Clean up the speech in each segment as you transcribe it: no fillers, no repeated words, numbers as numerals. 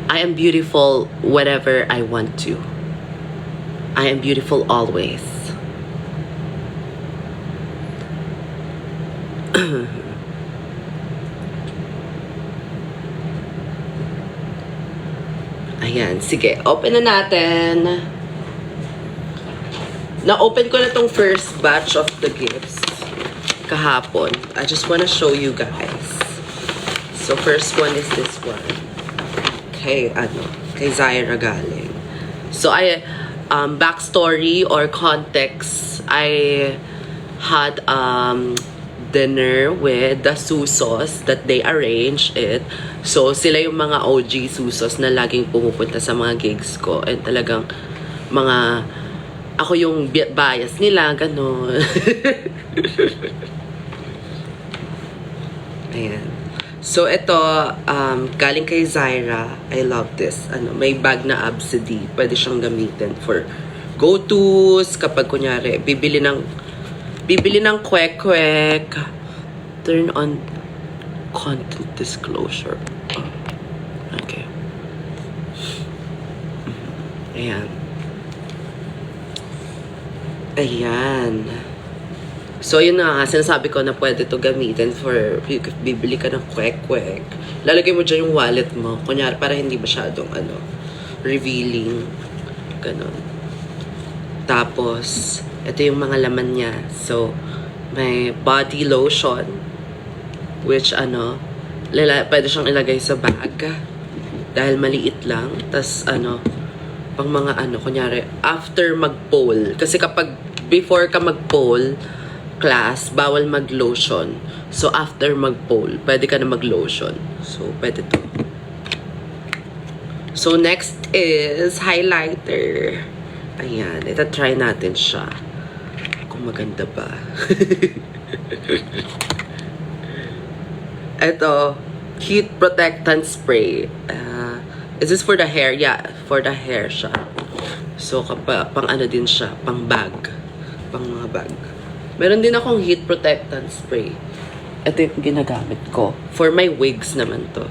I am beautiful whenever I want to. I am beautiful always. Ayan, sige. Open na natin. Na-open ko na tong first batch of the gifts kahapon. I just wanna show you guys. So, first one is this one. Kay Zaira galing. So, backstory or context, I had dinner with the Susos that they arranged it. So, sila yung mga OG Susos na laging pumupunta sa mga gigs ko. And talagang ako yung bias nila, gano'n. Ayan. So, ito, galing kay Zaira. I love this. May bag na Absidy. Pwede siyang gamitin for go-tos. Kapag, kunyari, bibili ng kwek-kwek. Turn on content disclosure. Okay. Ayan. Ayan. So, yun na nga. Sinasabi ko na pwede to gamitin for bibili ka ng kwek-kwek. Lalagay mo dyan yung wallet mo. Kunyari, para hindi masyadong, revealing. Ganon. Tapos, ito yung mga laman niya. So, may body lotion. Which, pwede siyang ilagay sa bag. Dahil maliit lang. Tapos, pang mga kunyari, after mag-pole. Kasi kapag before ka mag-pole class, bawal mag-lotion. So, after mag-pole, pwede ka na mag-lotion. So, pwede to. So, next is highlighter. Ayan. Ito, try natin siya. Kung maganda ba. Ito, heat protectant spray. Is this for the hair? Yeah, for the hair siya. So, pang din siya, pang bag. Pang mga bag. Meron din akong heat protectant spray. Ito yung ginagamit ko. For my wigs naman to.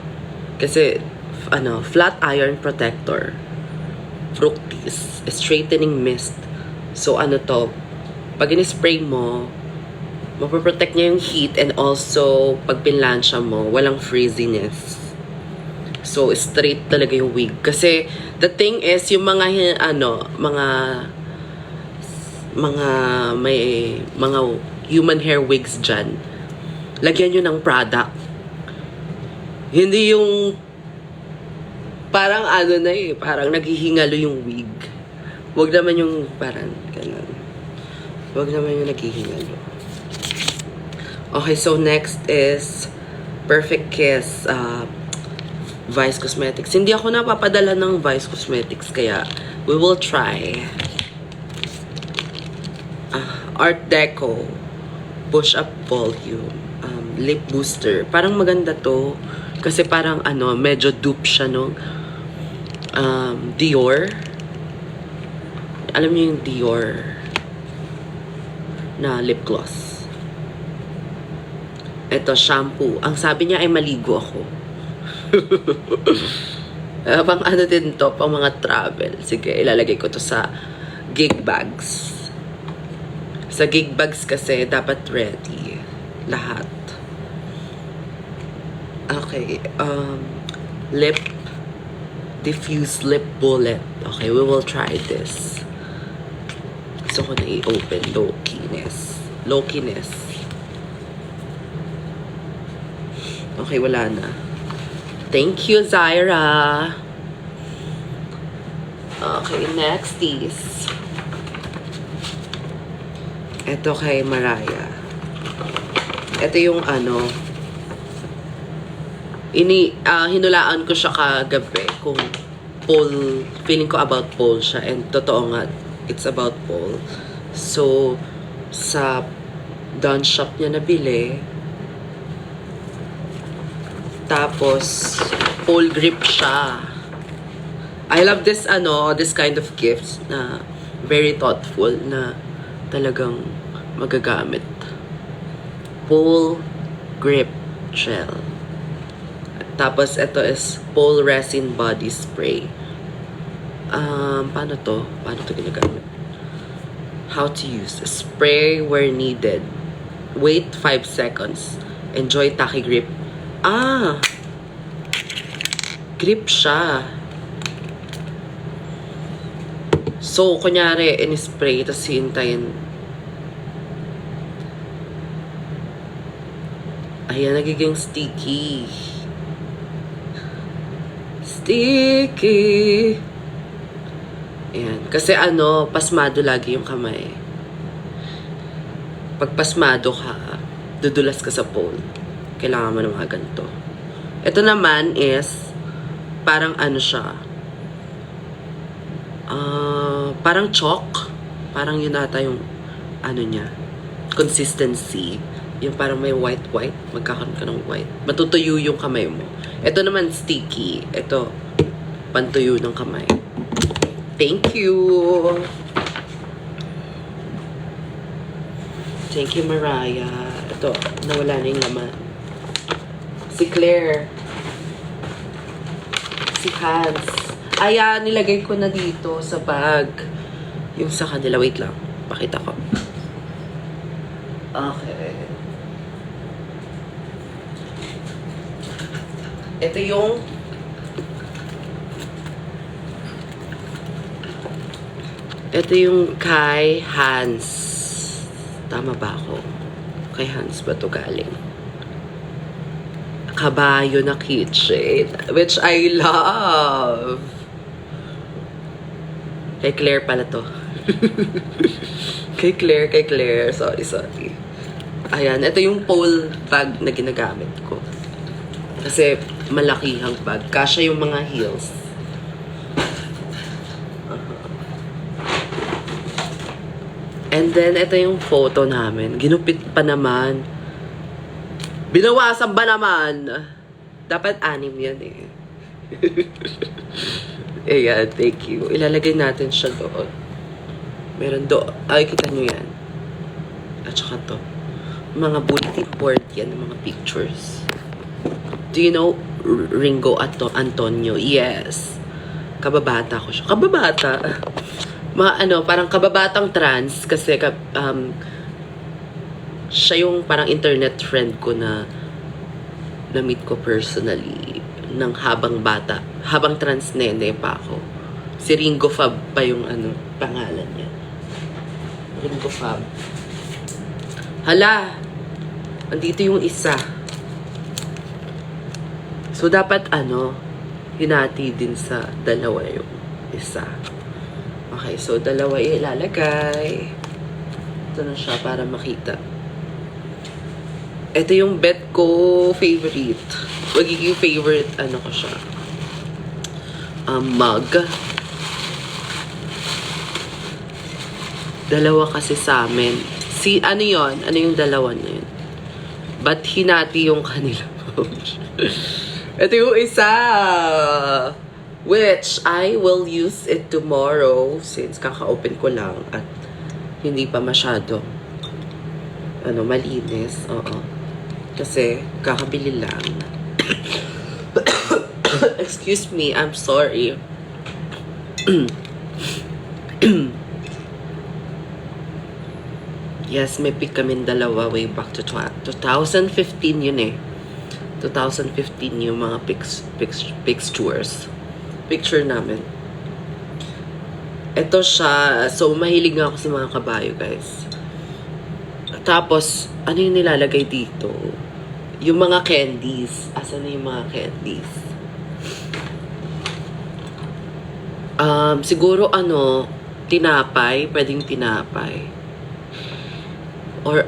Kasi, flat iron protector. Fructis. Straightening mist. So, to, pag in-spray mo, mapaprotect niya yung heat and also, pag pinlansya mo, walang frizziness. So, straight talaga yung wig. Kasi, the thing is, yung mga human hair wigs dyan, lagyan nyo ng product. Hindi yung, parang parang naghihingalo yung wig. Huwag naman yung, parang, ganun. Huwag naman yung naghihingalo. Okay, so next is Perfect Kiss, Vice Cosmetics. Hindi ako napapadala ng Vice Cosmetics, kaya we will try. Art Deco Push Up Volume Lip Booster. Parang maganda to. Kasi parang medyo dupe siya nung Dior. Alam niyo yung Dior na lip gloss. Ito, shampoo. Ang sabi niya ay maligo ako. Pang din to, pang mga travel. Sige, ilalagay ko to sa gig bags. Sa gig bags kasi, dapat ready. Lahat. Okay, lip diffuse lip bullet. Okay, we will try this. Gusto ko na i-open. Low-keyness. Okay, wala na. Thank you, Zaira. Okay, next is ito kay Mariah. Ito yung hinulaan ko siya kagabi kung pole, feeling ko about pole siya, and totoo nga, it's about pole. So, sa Dawn Shop niya nabili. Tapos, pole grip siya. I love this, this kind of gifts na very thoughtful, na talagang magagamit. Pole grip gel. Tapos, ito is Pole Resin Body Spray. Paano to? Paano to ginagamit? How to use. Spray where needed. Wait 5 seconds. Enjoy Tacky Grip. Grip siya. So, kunyari, in-spray, tapos hintayin. Ayan, nagiging sticky. Sticky. Ayan. Kasi pasmado lagi yung kamay. Pag pasmado ka, dudulas ka sa pole. Kailangan mo ng mga ganito. Ito naman is, parang siya. Parang chalk. Parang yun ata yung, niya, consistency. Yung parang may white. Magkakaroon ka ng white. Matutuyo yung kamay mo. Ito naman sticky. Ito, pantuyo ng kamay. Thank you! Thank you, Mariah. Ito, nawala na yung laman. Si Claire. Si Hans. Ayan, nilagay ko na dito sa bag. Yung sa kanila. Wait lang. Pakita ko. Okay. Ito yung kay Hans. Tama ba ako? Kay Hans ba ito galing? Kabayo na keychain. Which I love. Kay Claire pala to. Kay Claire. Sorry. Ayan, ito yung pole bag na ginagamit ko. Kasi malakihang bag. Kasya yung mga heels. And then, ito yung photo namin. Ginupit pa naman. Binawasan ba naman? Dapat 6 yan eh. Ayan, thank you. Ilalagay natin siya doon. Meron doon. Ay, kita nyo yan. At saka to. Mga bulletin board yan, mga pictures. Do you know Ringo Antonio? Yes. Kababata ko siya. Kababata. Parang kababatang trans kasi siya yung parang internet friend ko na na-meet ko personally ng habang bata. Habang trans nene pa ako. Si Ringo Fab pa yung pangalan niya. Ringo Fab. Hala! Andito yung isa. So, dapat hinati din sa dalawa yung isa. Okay, so dalawa ilalagay. Ito na siya para makita. Ito yung bet ko favorite. Magiging favorite, ko siya. Mug. Dalawa kasi sa amin. Ano yon? Ano yung dalawa na yun? Ba't hinati yung kanila? Ito yung isa. Which I will use it tomorrow since kaka-open ko lang at hindi pa masyado malinis. Oo. Kasi kakabili lang. Excuse me, I'm sorry. Yes, may pick kami dalawa way back to 2015 yun eh. 2015 yung mga pictures. Picture namin. Ito siya. So, mahilig nga ako sa mga kabayo, guys. Tapos, ano yung nilalagay dito? Yung mga candies. Asan na yung mga candies? Siguro, tinapay. Pwedeng tinapay. Or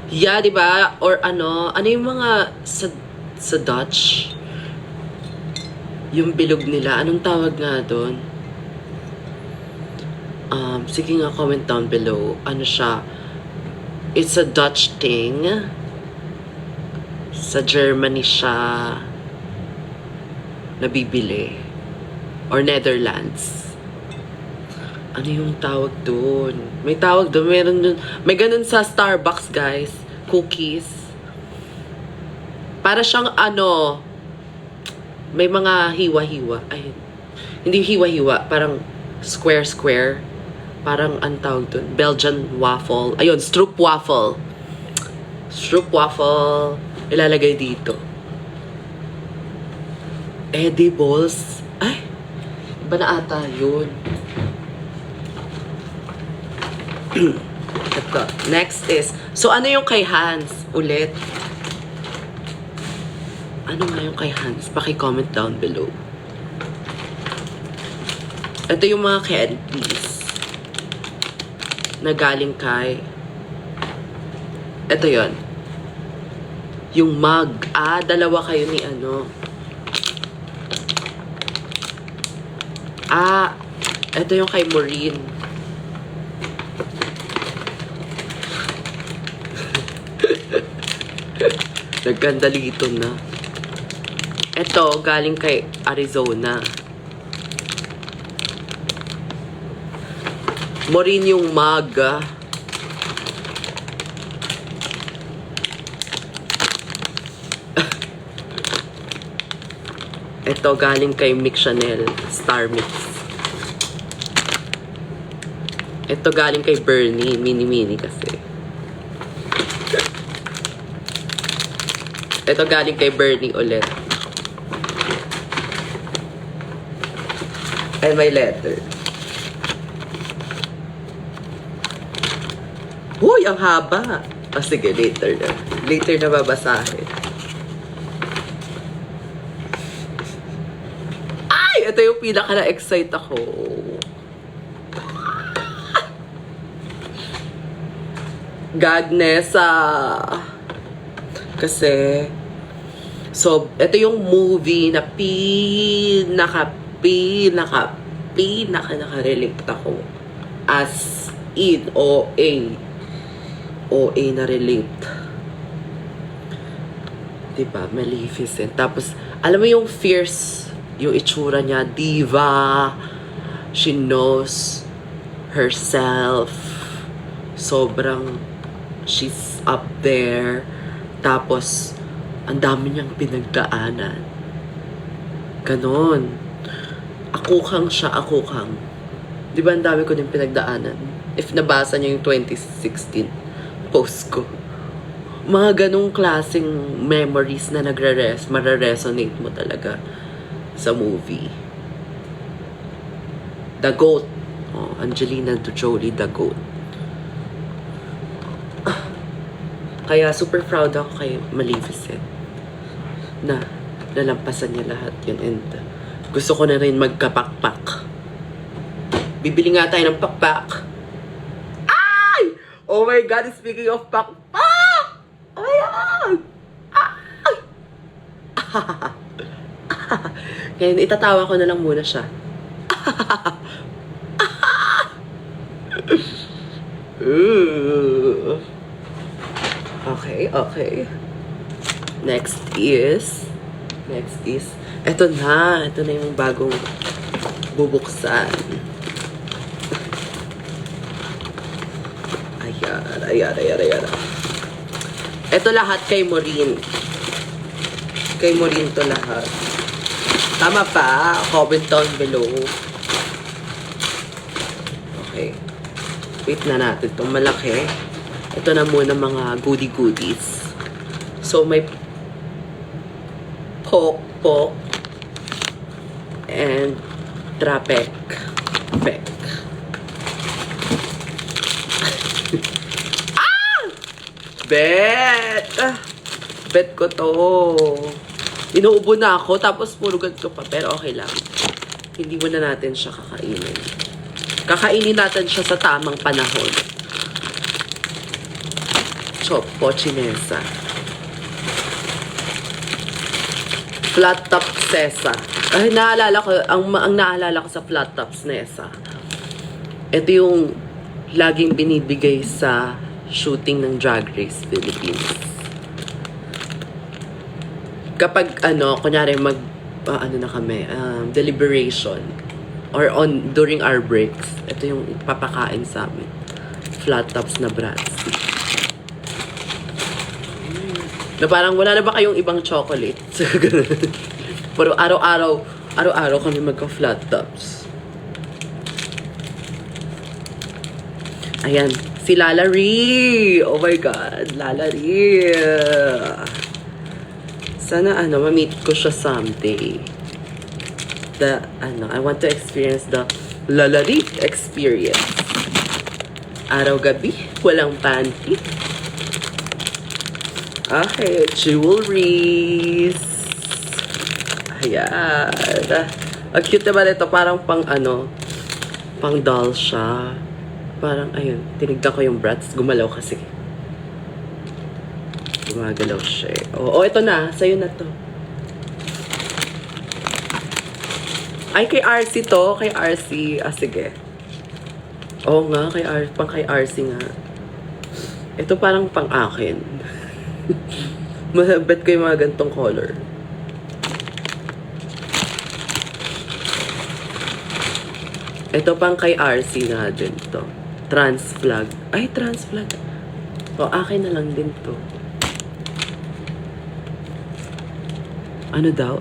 yeah, diba? Or ano yung mga sa Dutch? Yung bilog nila. Anong tawag nga doon? Sige nga, comment down below. Ano siya? It's a Dutch thing. Sa Germany siya nabibili. Or Netherlands. Ano yung tawag doon? May tawag doon. Meron doon. May ganun sa Starbucks, guys. Cookies. Para siyang May mga hiwa-hiwa. Ay, hindi hiwa-hiwa. Parang square-square. Parang ang tawag dun. Belgian waffle. Ayun, stroop waffle. Stroop waffle. Ilalagay dito. Edibles. Ay, iba na ata yun. Ito. Next is, so ano yung kay Hans? Ulit. Ano nga yung kay Hans? Paki-comment down below. Ito yung mga candies na galing kay, ito yon, yung mug. Ah, dalawa kayo ni ano. Ah, ito yung kay Maureen. Nagkandalito na. Ito, galing kay Arizona. Maureen yung mug. Ito, galing kay Mix Chanel. Star Mix. Ito, galing kay Bernie. Mini-mini kasi. Ito, galing kay Bernie ulit. And my letter. Uy, ang haba. Oh, sige, later na. Later na babasahin. Ay, ito yung pinaka na-excite ako. Gagnesa. Kasi, so, ito yung movie na naka-relate ako. As in, OA na relate. Diba? Maleficent. Tapos, alam mo yung fierce, yung itsura niya, diva, she knows herself, sobrang, she's up there, tapos, ang dami niyang pinagdaanan. Ganon. Akukang siya, akukang. Diba ang dami ko din pinagdaanan? If nabasa niyo yung 2016 post ko. Mga ganong klaseng memories na mare-resonate mo talaga sa movie. The GOAT. Oh, Angelina Jolie, the GOAT. Kaya super proud ako kay Maleficent na nalampasan niya lahat yun, and gusto ko na rin magkapakpak. Bibili nga tayo ng pakpak. Ay! Oh my God, speaking of pakpak! Oh my God! Ay! Ngayon, itatawa ko na lang muna siya. Okay, okay. Next is, eto na yung bagong bubuksan. Ayan. Eto lahat kay Maureen. Kay Maureen to lahat. Tama pa? Comment down below. Okay. Wait na natin itong malaki. Ito na muna mga goodies. So, may Pok and Trapek. Bet ko to. Inuubo na ako, tapos puro ganito pa. Pero okay lang. Hindi mo na natin siya kakainin. Kakainin natin siya sa tamang panahon. Choco Chinesa. Flat top sesa. Ay, naalala ko, ang naalala ko sa flat tops nesa. Ito yung laging binibigay sa shooting ng Drag Race Philippines. Kapag kunyari deliberation or during our breaks, ito yung papakain sa amin. Flat tops na brats. Na parang wala na ba kayong ibang chocolate? Pero araw-araw kami magka-flat tops. Ayan, si Lalari. Oh my God, Lalari. Sana ma-meet ko siya someday. I want to experience the Lalari experience. Araw-gabi, walang panty. Okay, jewelries. Ayan. Ang cute naman ito. Parang pang doll siya. Parang, ayun, tinignan ko yung brats. Gumalaw kasi. Gumagalaw siya. Oo, ito na. Sa'yo na to. Ay, kay RC to. Kay RC. Ah, sige. Oo nga, kay RC nga. Ito parang pang akin. Bet ko yung mga gantong color. Ito pang kay RC na din to. Trans flag. Ay, trans flag. O, akin na lang din to. Ano daw?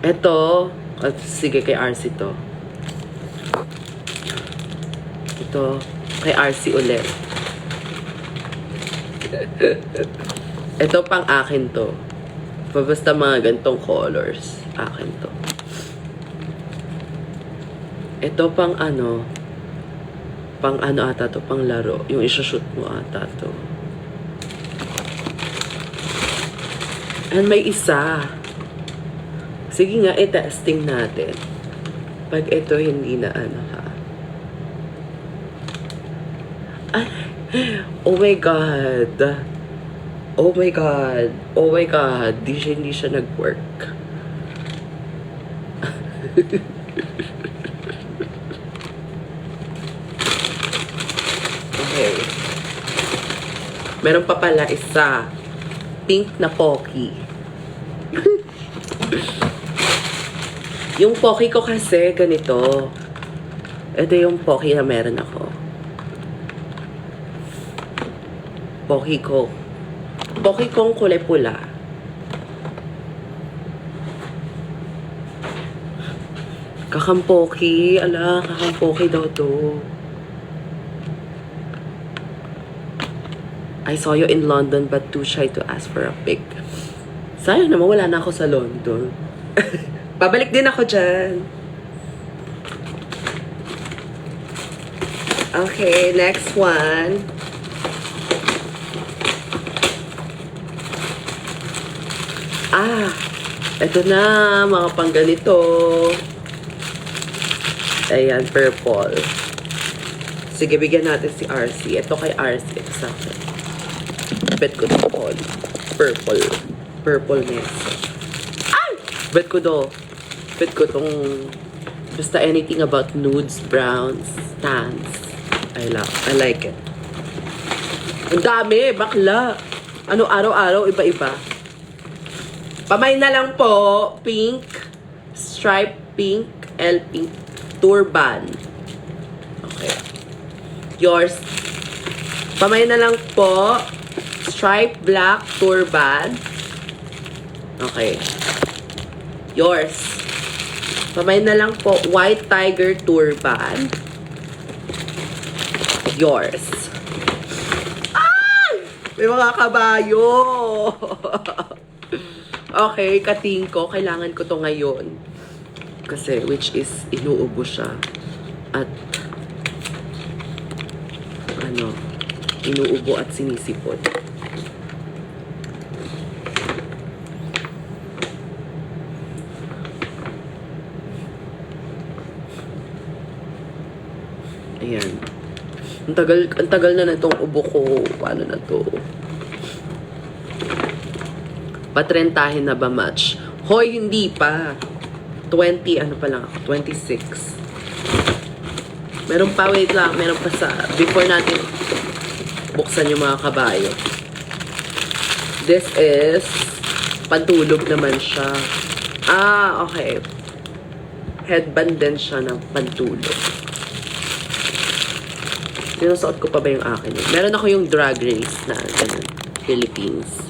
Ito. Sige, kay RC to. Ito. Kay RC ulit. Ito pang akin to. Basta mga gantong colors. Akin to. Ito pang pang ata to, pang laro. Yung isa-shoot mo ata to. And may isa. Sige nga, i-testing natin. Pag ito hindi na ha. Ay, oh my God. Oh my God. Oh my God. Hindi siya nag-work. Okay. Meron pa pala isa. Pink na Pocky. Yung Pocky ko kasi ganito. Ito yung Pocky na meron ako. Pocky ko. Pocky kong kulay pula. Kakampoki. Ala, kakampoki daw to. I saw you in London but too shy to ask for a pic. Sayang naman, wala na ako sa London. Pabalik din ako dyan. Okay, next one. Ito na, mga pangganito. Ayan, purple. Sige, bigyan natin si RC. Ito kay RC. Ito sa akin. Bet ko ito all. Purple. Purple nesa. Ay! Bet ko tong basta anything about nudes, browns, tans. I like it. Ang dami, bakla. Ano, araw-araw, iba-iba. Pamay na lang po, pink, stripe pink, L pink, turban. Okay. Yours. Pamay na lang po, stripe black, turban. Okay. Yours. Pamay na lang po, white tiger, turban. Yours. Ay! May mga kabayo! Okay, kating ko. Kailangan ko to ngayon. Kasi, which is, inuubo siya. At, inuubo at sinisipon. Ayan. Ang tagal na itong ubo ko. Paano na to? Patrentahin na ba match? Hoy, hindi pa. 20, pa lang ako? 26. Meron pa, wait lang. Meron pa before natin buksan yung mga kabayo. This is, pantulog naman siya. Okay. Headband din siya ng pantulog. Sinusuot ko pa ba yung akin? Meron ako yung Drag Race na, ganun, Philippines.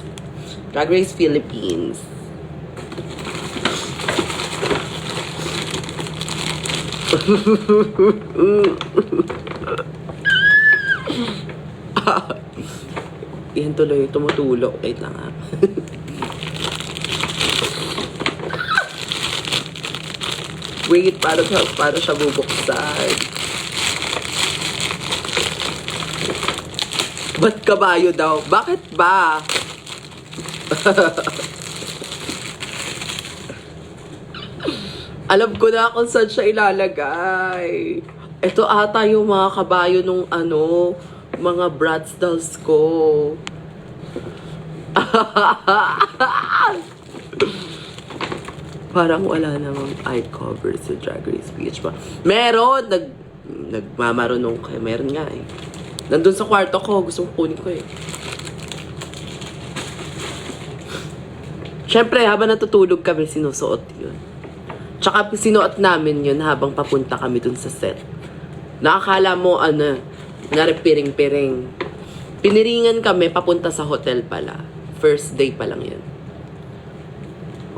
Drag Race Philippines. Yan tuloy, tumutulog. Wait lang ha. Wait, paano siya bubuksan? Ba't kabayo daw? Bakit ba? Alam ko na kung saan siya ilalagay. Ito ata yung mga kabayo nung mga Bratz dolls ko. Parang wala namang eye cover sa Drag Race PH pa. Meron! Nagmamarunong kayo. Meron nga eh. Nandun sa kwarto ko. Gusto ko kunin ko eh. Syempre, habang natutulog kami, sinusuot yun. Tsaka sinuot namin yun habang papunta kami dun sa set. Nakakala mo, piring-piring. Piniringan kami papunta sa hotel pala. First day pa lang yun.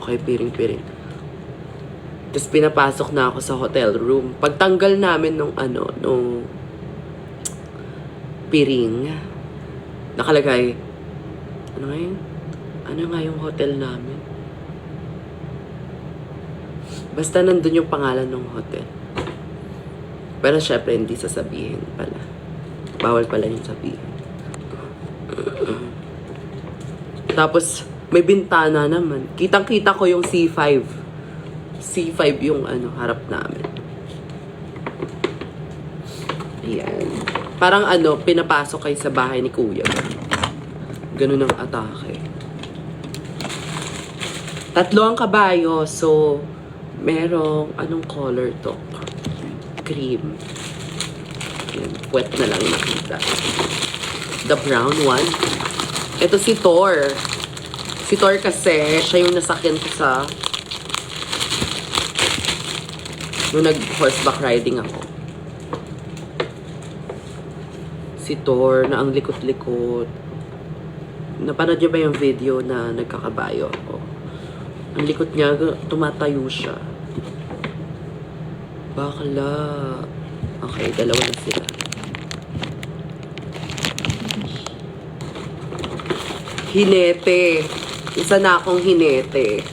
Okay, piring-piring. Tapos pinapasok na ako sa hotel room. Pagtanggal namin nung piring, nakalagay, ano nga yung hotel namin? Basta nandun yung pangalan ng hotel. Pero syempre, hindi sasabihin pala. Bawal pala yung sabihin. Tapos, may bintana naman. Kitang-kita ko yung C5. C5 yung harap namin. Ayan. Parang pinapasok kayo sa bahay ni Kuya. Ganun ang atake. 3 ang kabayo. So, merong, anong color to? Cream. Ayan. Wet na lang nakita. The brown one. Ito si Thor. Si Thor kasi, siya yung nasakyan ko sa nung nag-horseback riding ako. Si Thor na ang likot-likot. Napanood niyo ba yung video na nagkakabayo ako? Ang likot niya, tumatayo siya. Bakla. Okay, dalawa na sila. Hinete. Isa na akong hinete.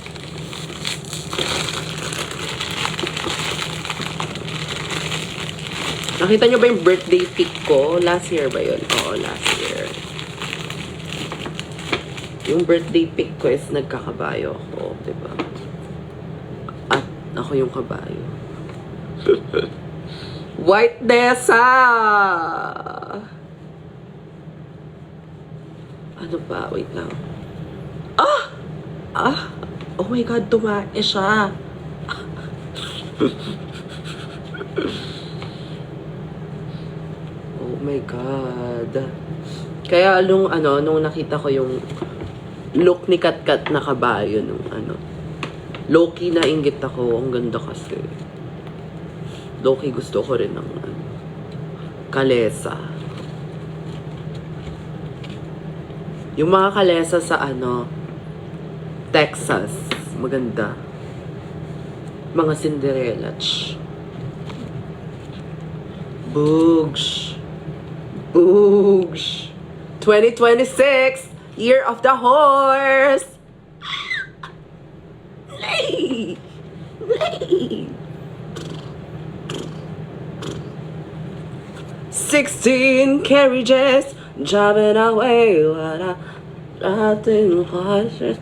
Nakita nyo ba yung birthday pic ko? Last year ba yun? Oo, last year. Yung birthday pic ko is nagkakabayo ako, diba? At ako yung kabayo. White Dessa! Ano ba? Wait lang. Oh my God, tumae siya. Oh my God. Kaya nung nakita ko yung look ni Katkat na kabayo nung low-key na inggit ako. Ang ganda kasi. Low-key gusto ko rin ng kalesa. Yung mga kalesa sa Texas. Maganda. Mga Cinderella. Boogs. Boogs. 2026, Year of the Horse. Nay! Nay! 16 carriages driving away. Wala ating horses.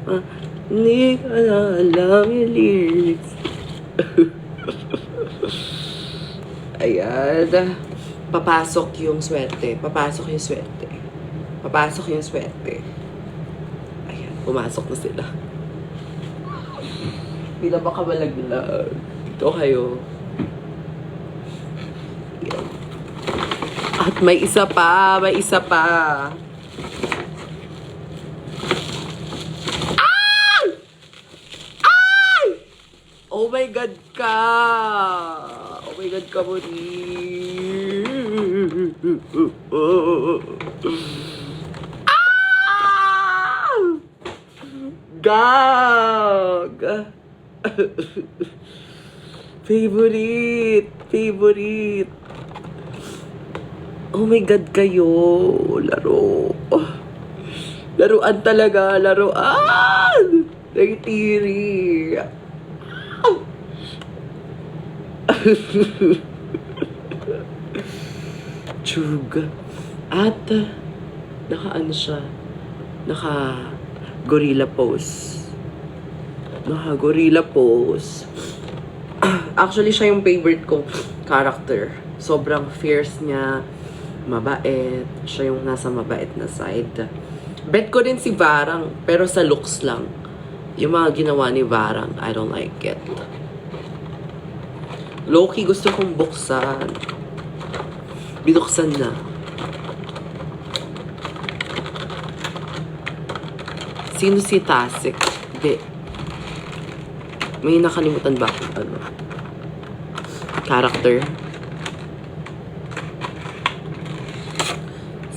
Hindi ka na alam yung lyrics. Ayan. Papasok yung swerte. Papasok yung swerte. Papasok yung swerte. Ayan. Pumasok na sila. Pila ba ka malaglag? Dito kayo. Ayan. At may isa pa. May isa pa. Ay! Ay! Oh my God ka! Oh my God ka mo Ah! Gag! Favorite! Favorite! Oh my God kayo! Laro! Laruan talaga! Laruan! Nagtiri! Chug. At, naka-ano siya? Naka-gorilla pose. Naka-gorilla pose. Actually, siya yung favorite kong character. Sobrang fierce niya. Mabait. Siya yung nasa mabait na side. Bet ko din si Varang, pero sa looks lang. Yung mga ginawa ni Varang, I don't like it. Low-key gusto kong buksan. Binuksan na. Sino si Tasik? Hindi. May nakalimutan ba akong ano? Character?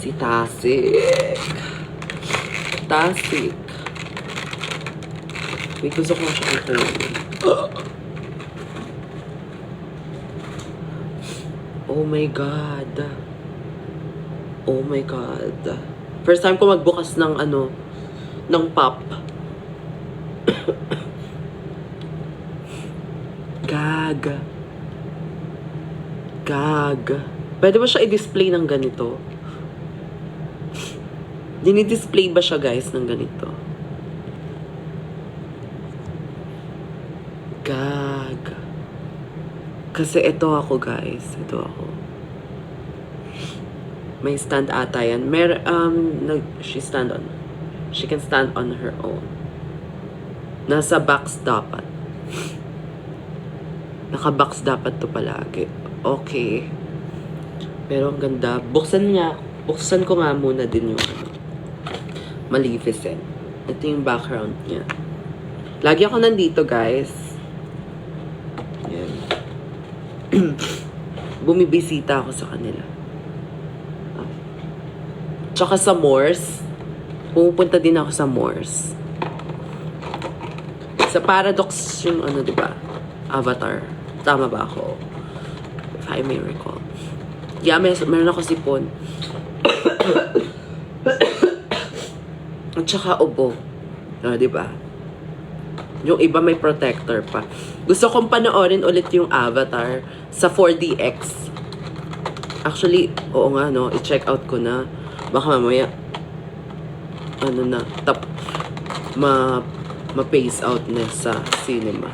Si Tasik. Tasik. May gusto ko siya ito. Oh my God. Oh my God. First time ko magbukas ng ano, ng pop. Gag. Gag. Pwede ba siya i-display ng ganito? Dini-display ba siya guys ng ganito? Gag. Kasi ito ako guys. Ito ako. May stand ata yan. She can stand on her own. Nasa box dapat. Naka-box dapat to palagi. Okay. Pero ang ganda. Buksan ko nga muna din yung ano. Maleficent. Ito yung background niya. Lagi ako nandito guys. Yan. Bumibisita ako sa kanila. Tsaka sa Moors. Pumupunta din ako sa Moors. Sa Paradox yung ano, diba? Avatar. Tama ba ako? If I may recall. Yeah, meron ako sipon. At saka ubo. Diba? Yung iba may protector pa. Gusto kong panoorin ulit yung Avatar sa 4DX. Actually, oo nga, no? I-check out ko na. Baka mamaya, ano na, ma-pace out na sa cinema.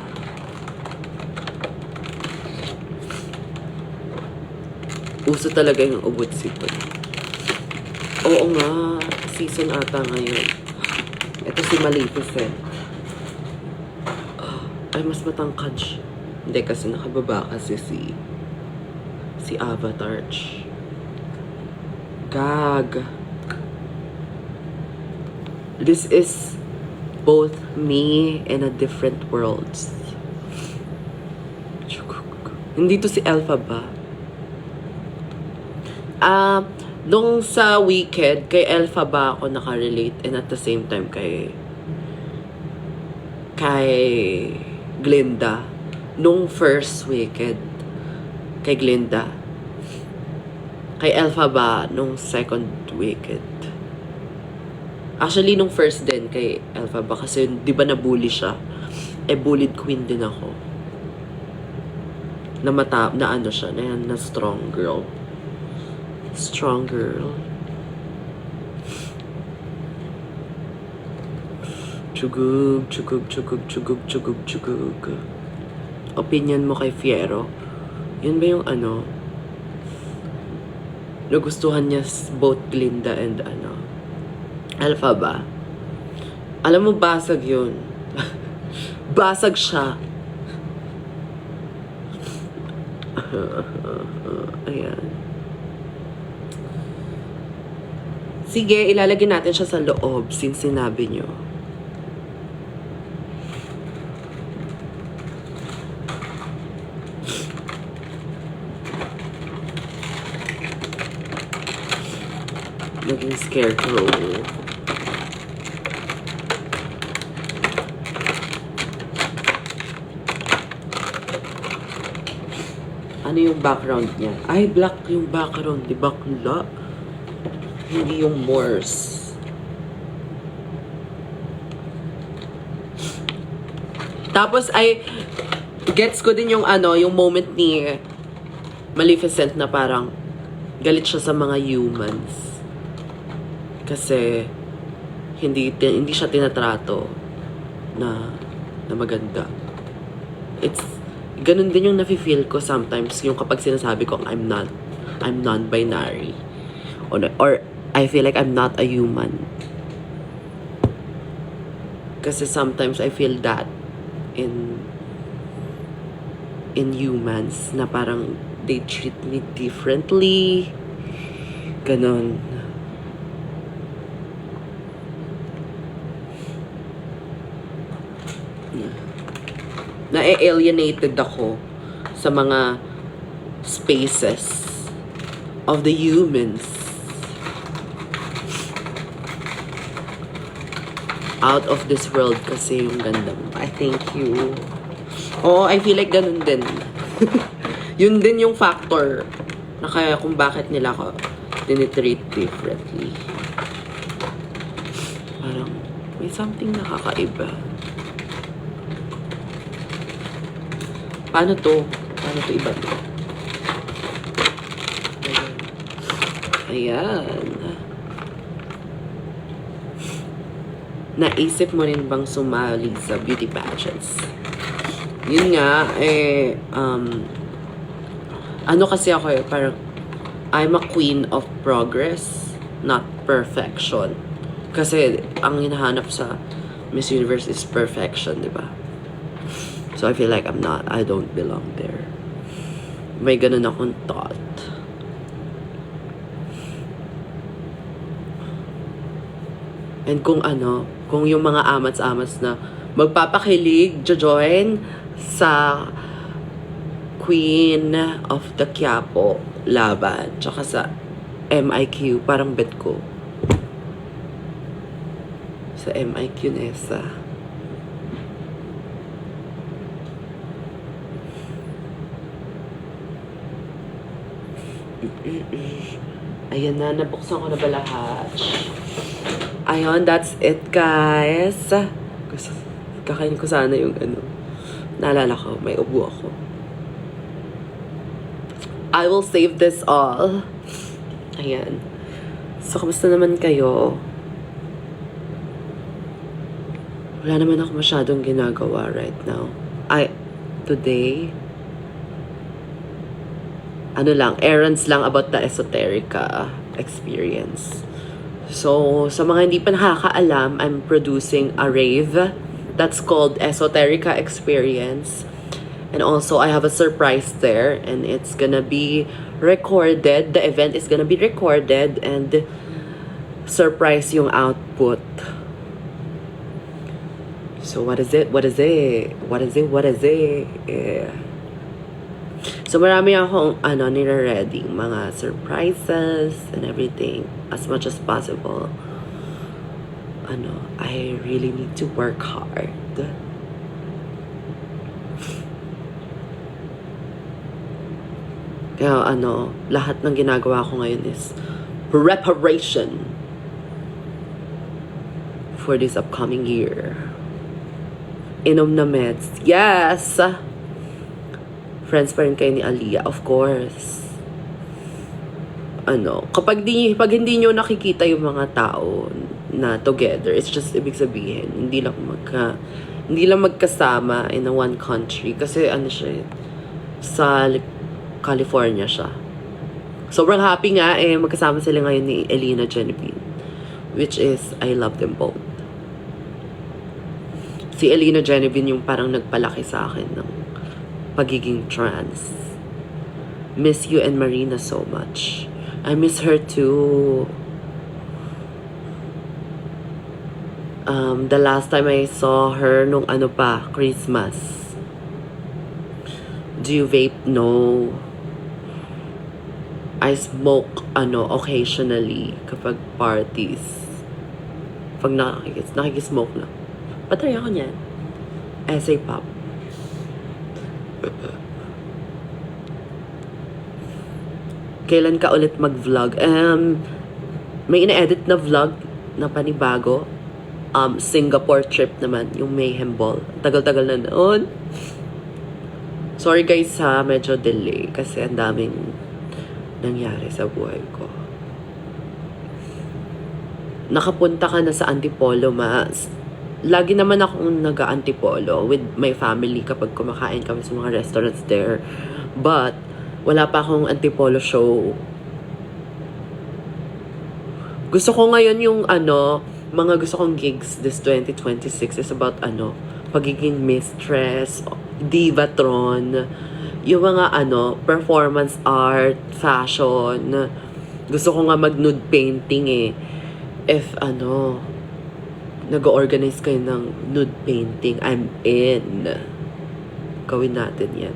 Uso talaga yung ubot sipon. Oo nga, season ata ngayon. Ito si Maleficent. Ay, mas matangkad siya. Hindi, kasi nakababa kasi si Avatar. Gag. This is both me and a different worlds. Hindi to si Elpha ba? Nung sa Wicked, kay Elpha ba ako nakarelate, and at the same time kay Glinda. Nung first Wicked, kay Glinda. Kay Elpha ba nung second Wicked. Actually, nung first din kay Elpha ba, kasi di ba nabully siya? Bullied queen din ako. Na ano siya, na strong girl. Strong girl. Chugug, chugug, chugug, chugug, chugug, chugug. Opinion mo kay Fiero? Yun ba yung ano? Nagustuhan niya both Glinda and ano? Elpha ba? Alam mo, basag yun. Basag siya. Ayan. Sige, ilalagay natin siya sa loob since sinabi nyo. Naging scarecrow. Ano yung background niya? Ay, black yung background. Di bakla. Hindi yung Morse. Tapos ay gets ko din yung ano, yung moment ni Maleficent na parang galit siya sa mga humans. Kasi hindi siya tinatrato na maganda. It's ganun din yung nafe-feel ko sometimes yung kapag sinasabi ko I'm non-binary or I feel like I'm not a human. Kasi sometimes I feel that in humans na parang they treat me differently. Ganon. Na-alienated ako sa mga spaces of the humans. Out of this world kasi yung ganda mo. I thank you. Oo, I feel like ganun din. Yun din yung factor na kaya kung bakit nila ako tinitreat differently. Parang may something nakakaiba. Paano to? Paano to iba to? Ayan. Naisip mo rin bang sumali sa beauty pageants? Yun nga, ano kasi ako parang I'm a queen of progress, not perfection. Kasi ang hinahanap sa Miss Universe is perfection, di ba? So I feel like I don't belong there. May ganun akong thought. And kung yung mga amats-amats na magpapakilig, join sa Queen of the Quiapo laban, tsaka sa MIQ, parang bet ko. Sa MIQ Nessa. Ayan na, nabuksan ko na ba lahat? Ayun, that's it, guys. Kakain ko sana yung naalala ko, may ubo ako. I will save this all. Ayan. So, kamusta naman kayo? Wala naman ako masyadong ginagawa right now. Today, errands lang about the Esoterica experience. So, sa mga hindi pa nakakaalam, I'm producing a rave that's called Esoterica Experience. And also, I have a surprise there, and it's gonna be recorded. The event is gonna be recorded, and surprise yung output. So, what is it? Yeah. So, marami akong, nire-ready, mga surprises and everything, as much as possible. I really need to work hard. Kaya, lahat ng ginagawa ko ngayon is preparation for this upcoming year. Inom na meds. Yes! Friends pa rin kayo ni Aliyah, of course. Pag hindi nyo nakikita yung mga tao na together, it's just ibig sabihin, hindi lang magkasama in a one country. Kasi siya, sa California siya. Sobrang happy nga magkasama sila ngayon ni Elena Genevieve, which is, I love them both. Si Elena Genevieve yung parang nagpalaki sa akin ng pagiging trans. Miss you and Marina so much. I miss her too. The last time I saw her nung Christmas. Do you vape? No. I smoke occasionally kapag parties. Pag nakikismoke lang. Patry ako niyan. Essay pop. Kailan ka ulit mag-vlog? May ina-edit na vlog na panibago. Singapore trip naman, yung Mayhem Ball. Tagal-tagal na noon. Sorry guys ha, medyo delay kasi ang daming nangyari sa buhay ko. Nakapunta ka na sa Antipolo, Mas? Lagi naman akong nag-Antipolo with my family kapag kumakain kami sa mga restaurants there. But, wala pa akong Antipolo show. Gusto ko ngayon yung mga gusto kong gigs this 2026 is about pagiging mistress, divatron, yung mga performance art, fashion. Gusto ko nga mag-nude painting eh. If nag-organize kayo ng nude painting, I'm in. Gawin natin yan.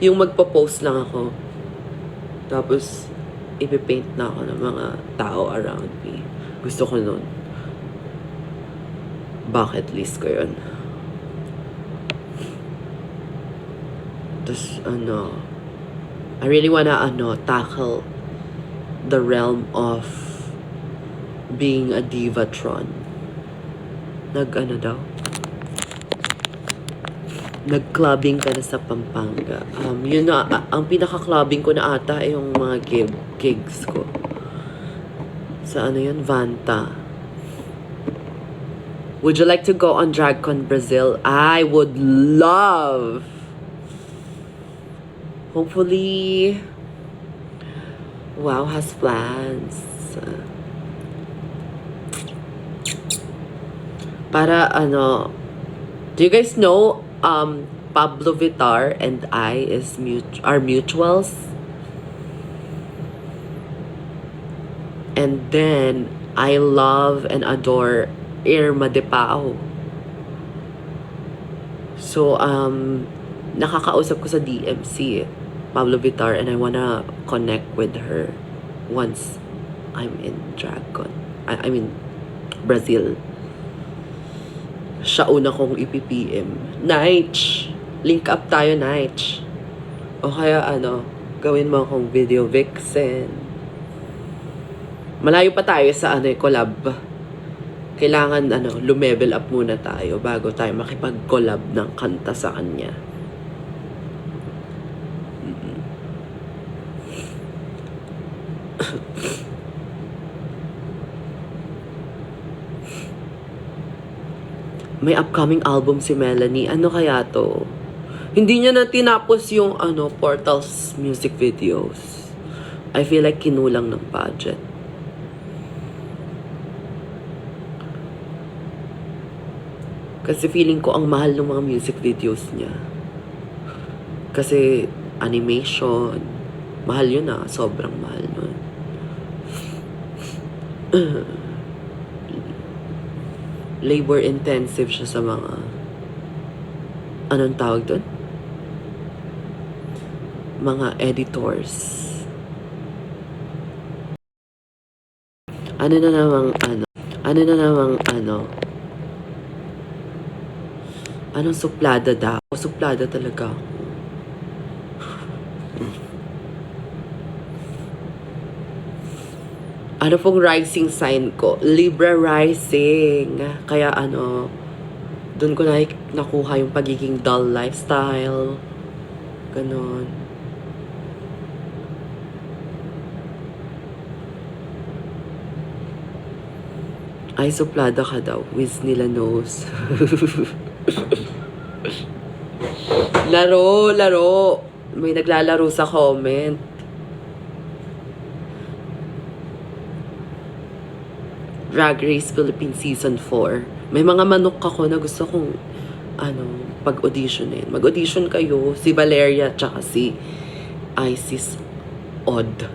Yung magpo-post lang ako. Tapos, ipipaint na ako ng mga tao around me. Gusto ko nun. Bucket list ko yun. Tapos, I really wanna, tackle the realm of being a divatron. Nag-clubbing ka na sa Pampanga. Yun na, ang pinaka-clubbing ko na ata ay yung mga gigs ko. Sa yun? Vanta. Would you like to go on DragCon Brazil? I would love. Hopefully, WOW has plans. Para do you guys know Pablo Vittar and I are mutuals? And then I love and adore Irma de Pao. So nakakausap ko sa DMC Pablo Vittar and I wanna connect with her once I'm in DragCon. I mean Brazil. Siya una kong ipipm. Nige! Link up tayo, Nige. O kaya gawin mo akong video vixen. Malayo pa tayo sa collab. Kailangan lumevel up muna tayo bago tayo makipag-collab ng kanta sa kanya. May upcoming album si Melanie. Ano kaya to? Hindi niya na tinapos yung Portal's music videos. I feel like kinulang ng budget. Kasi feeling ko ang mahal ng mga music videos niya. Kasi animation. Mahal yun sobrang mahal nun. Labor intensive siya sa mga anong tawag doon? Mga editors. Ano na namang anong suplada daw? Suplada talaga ako. Ano pong rising sign ko? Libra rising. Kaya doon ko nakuha yung pagiging dull lifestyle. Ganon. Ay, suplada ka daw. Wiz nila knows. Laro. May naglalaro sa comment. Drag Race Philippines Season 4. May mga manok ako na gusto kong pag-auditionin. Mag-audition kayo. Si Valeria tsaka si Isis Odd.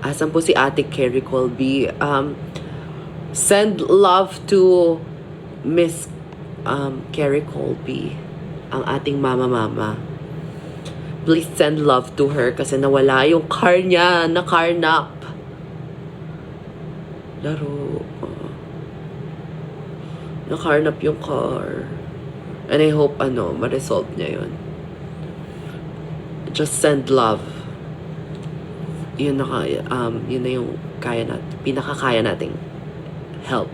Asan po si Ate Carrie Colby? Send love to Miss Carrie Colby. Ang ating mama. Please send love to her kasi nawala yung car niya. Na-carnap. Laro. Nakarnap yung car. And I hope, ma-resolve niya yun. just send love. Yun yun na yung pinakakaya nating help.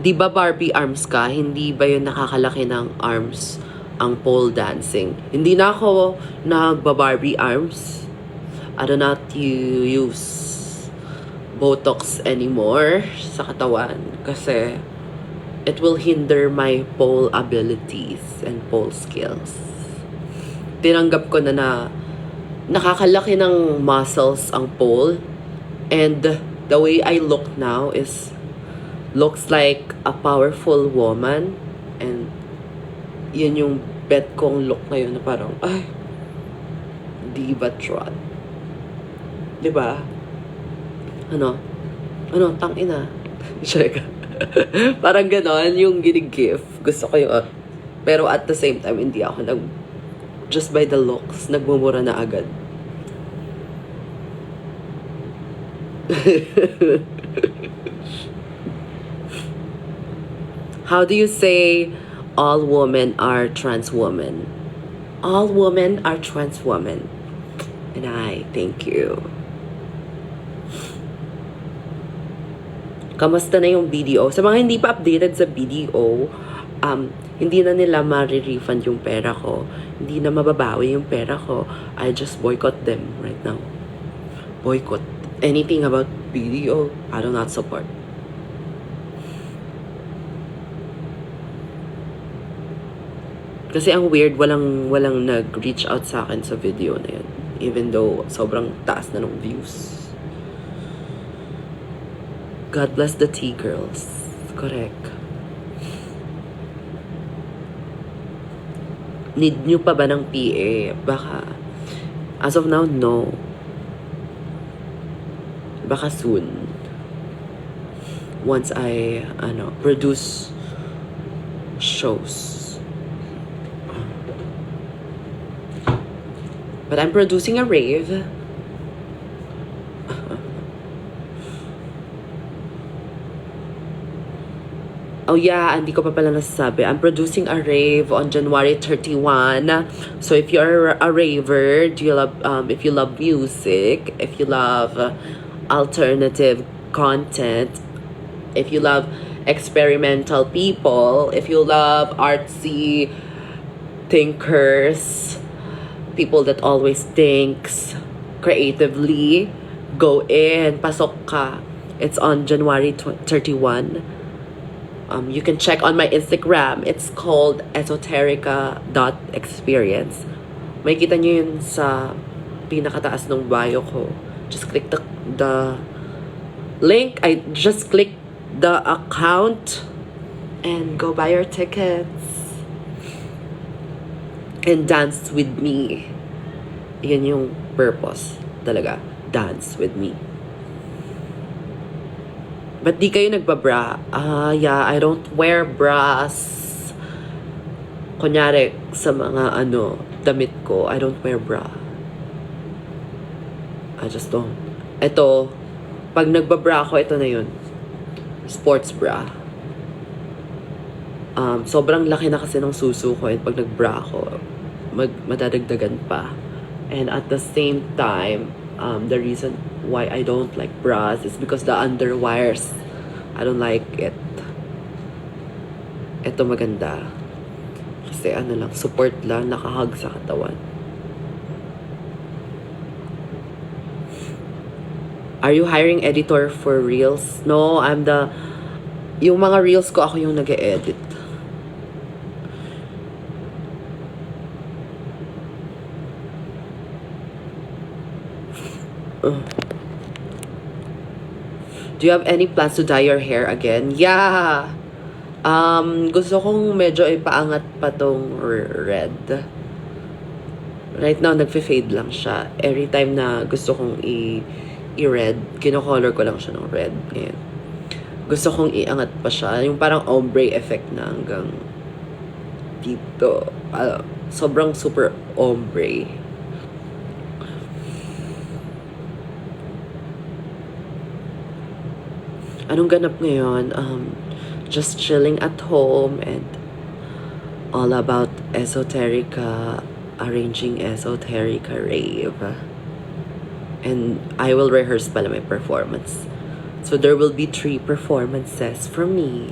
Di ba Barbie arms ka? Hindi ba yun nakakalaki ng arms ang pole dancing? Hindi na ako nagba-Barbie arms. I do not use Botox anymore sa katawan kasi it will hinder my pole abilities and pole skills. Tinanggap ko na nakakalaki ng muscles ang pole, and the way I look now looks like a powerful woman, and yun yung bet kong look ngayon na parang, ay, diva trot. Diba? Ano, tangina. Check. Parang ganon yung ginig-gift. Gusto ko yung, pero at the same time, hindi ako just by the looks, nagmumura na agad. How do you say all women are trans women? All women are trans women. And I thank you. Kamusta na yung BDO? Sa mga hindi pa updated sa BDO, hindi na nila ma-refund yung pera ko. Hindi na mababawi yung pera ko. I just boycott them right now. Boycott. Anything about BDO, I do not support. Kasi ang weird, walang nag-reach out sa akin sa video na yun. Even though sobrang taas na ng views. God bless the T-girls. Correct. Need nyo pa ba ng PA? Baka. As of now, no. Baka soon. Once I, produce shows. But I'm producing a rave. Oh yeah, hindi ko pa pala nasasabi. I'm producing a rave on January 31. So if you're a raver, if you love music, if you love alternative content, if you love experimental people, if you love artsy thinkers, people that always thinks creatively, go in, pasok ka. It's on January 31. You can check on my Instagram. It's called esoterica.experience. May kita nyo yun sa pinakataas ng bio ko. Just click the link. Just click the account and go buy your tickets. And dance with me. Yan yung purpose talaga. Dance with me. But di kayo nagbabra? Yeah, I don't wear bras. Kunyari, sa mga damit ko, I don't wear bra. I just don't. Ito, pag nagbabra ako, ito na yun. Sports bra. Sobrang laki na kasi ng suso ko, and pag nagbra ako, madadagdagan pa. And at the same time, the reason why I don't like bras is because the underwires, I don't like it. Ito maganda. Kasi support lang, nakahug sa katawan. Are you hiring editor for reels? No, yung mga reels ko, ako yung nag-e-edit. Do you have any plans to dye your hair again? Yeah! Gusto kong medyo ipaangat pa tong red. Right now, nagfe-fade lang siya. Every time na gusto kong i-red, kino-color ko lang siya ng red. Ayan. Gusto kong iangat pa siya. Yung parang ombre effect na hanggang dito. Sobrang super ombre. Anong ganap ngayon? Just chilling at home and all about esoterica, arranging esoterica rave. And I will rehearse pala my performance. So there will be 3 performances from me.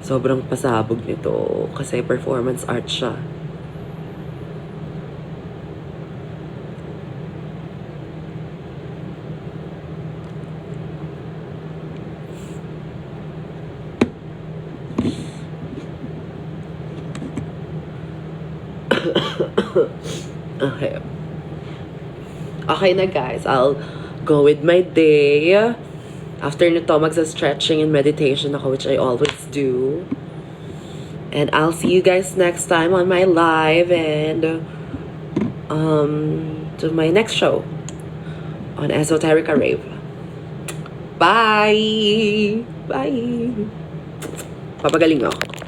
Sobrang pasabog nito kasi performance art siya. Okay. Okay na guys, I'll go with my day. After nito, magsa-stretching and meditation ako, which I always do. And I'll see you guys next time on my live and to my next show on Esoterica Rave. Bye! Bye! Papagaling ako.